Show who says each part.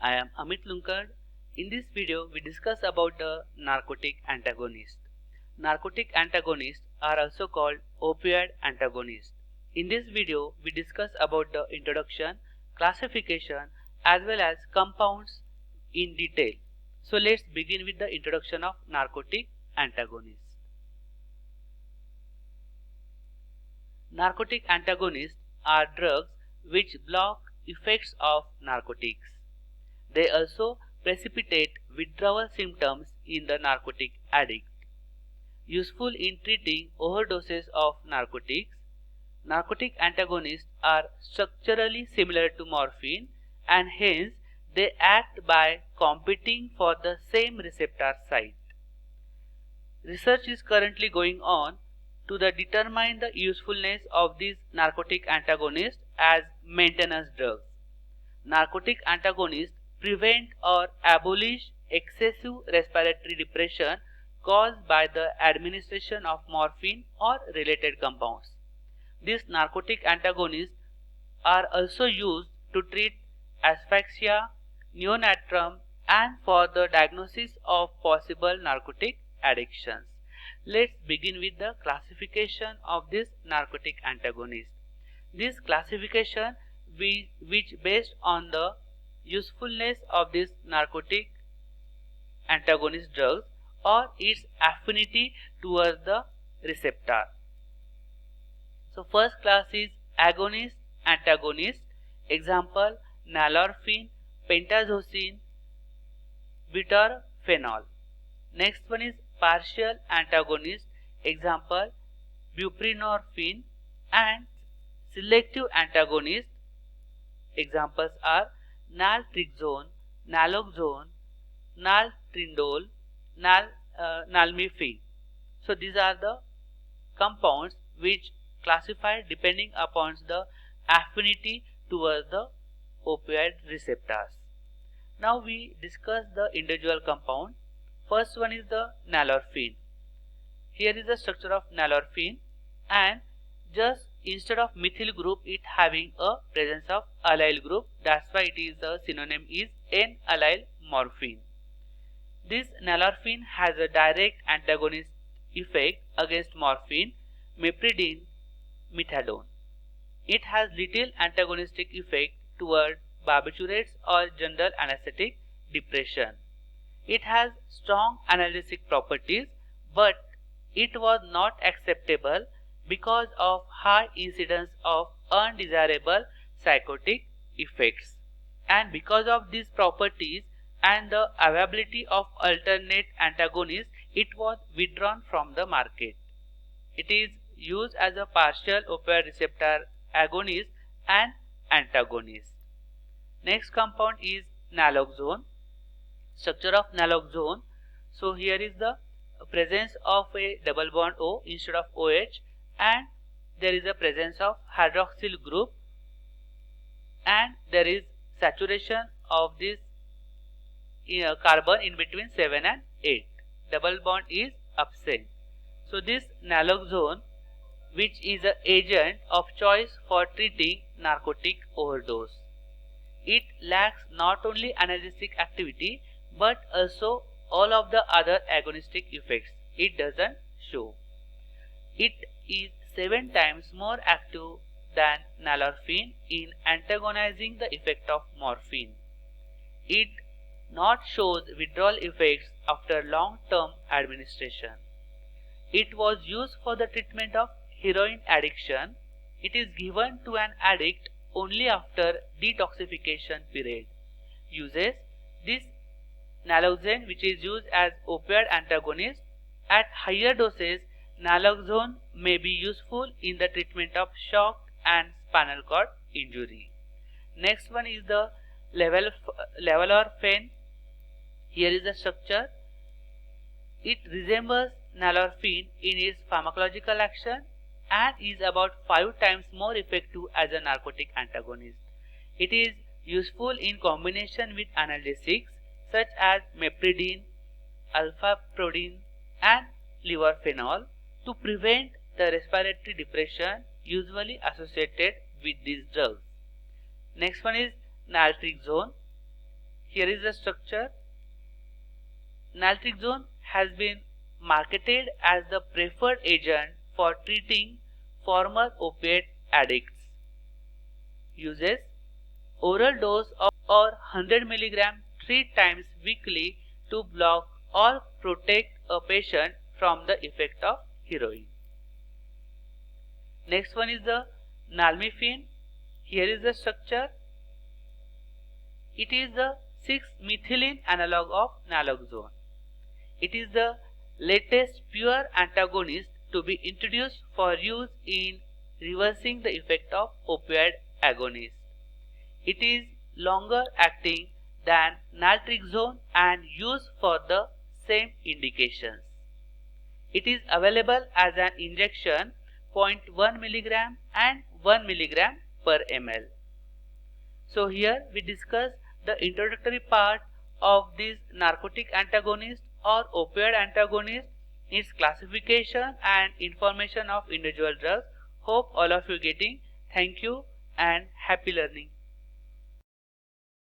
Speaker 1: I am Amit Lunkad. In this video, we discuss about the narcotic antagonist. Narcotic antagonists are also called opioid antagonists. In this video, we discuss about the introduction, classification as well as compounds in detail. So let's begin with the introduction of narcotic antagonists. Narcotic antagonists are drugs which block effects of narcotics. They also precipitate withdrawal symptoms in the narcotic addict. Useful in treating overdoses of narcotics, narcotic antagonists are structurally similar to morphine and hence they act by competing for the same receptor site. Research is currently going on to determine the usefulness of these narcotic antagonists as maintenance drugs. Narcotic antagonists prevent or abolish excessive respiratory depression caused by the administration of morphine or related compounds. These narcotic antagonists are also used to treat asphyxia, neonatrum, and for the diagnosis of possible narcotic addictions. Let's begin with the classification of this narcotic antagonist. This classification which based on the usefulness of this narcotic antagonist drugs or its affinity towards the receptor. So first class is agonist antagonist. Example nalorphine, pentazocine, butorphanol. Next one is partial antagonist. Example buprenorphine and selective antagonist. Examples are naltrexone, naloxone, naltrindole, nalmefene. So these are the compounds which classify depending upon the affinity towards the opioid receptors. Now we discuss the individual compound. First one is the nalorphine. Here is the structure of nalorphine and just instead of methyl group it having a presence of allyl group. That's why it is the synonym is N-allyl morphine. This nalorphine has a direct antagonist effect against morphine, mepridine, methadone. It has little antagonistic effect toward barbiturates or general anesthetic depression. It has strong analgesic properties, but it was not acceptable because of high incidence of undesirable psychotic effects. And because of these properties and the availability of alternate antagonists, it was withdrawn from the market. It is used as a partial opioid receptor agonist and antagonist. Next compound is naloxone. Structure of naloxone. So here is the presence of a double bond O instead of OH and there is a presence of hydroxyl group and there is saturation of this carbon in between 7 and 8. Double bond is absent. So this naloxone which is an agent of choice for treating narcotic overdose. It lacks not only analgesic activity but also all of the other agonistic effects. It doesn't show. It is 7 times more active than nalorphine in antagonizing the effect of morphine. It not shows withdrawal effects after long-term administration. It was used for the treatment of heroin addiction. It is given to an addict only after detoxification period. Uses this naloxone which is used as opioid antagonist. At higher doses, naloxone may be useful in the treatment of shock and spinal cord injury. Next one is the levolorphine. Here is the structure. It resembles nalorphine in its pharmacological action and is about 5 times more effective as a narcotic antagonist. It is useful in combination with analgesics such as mepridine, alfaprodine and levorphanol to prevent the respiratory depression usually associated with these drugs. Next one is naltrexone. Here is the structure. Naltrexone has been marketed as the preferred agent for treating former opiate addicts. Uses oral dose of or 100 mg 3 times weekly to block or protect a patient from the effect of heroin. Next one is the nalmefene. Here is the structure. It is the 6-methylene analog of naloxone. It is the latest pure antagonist to be introduced for use in reversing the effect of opioid agonists. It is longer acting than naltrexone and used for the same indications. It is available as an injection 0.1 mg and 1 mg per ml. So here we discuss the introductory part of this narcotic antagonist or opioid antagonist, its classification and information of individual drugs. Hope all of you getting. Thank you and happy learning.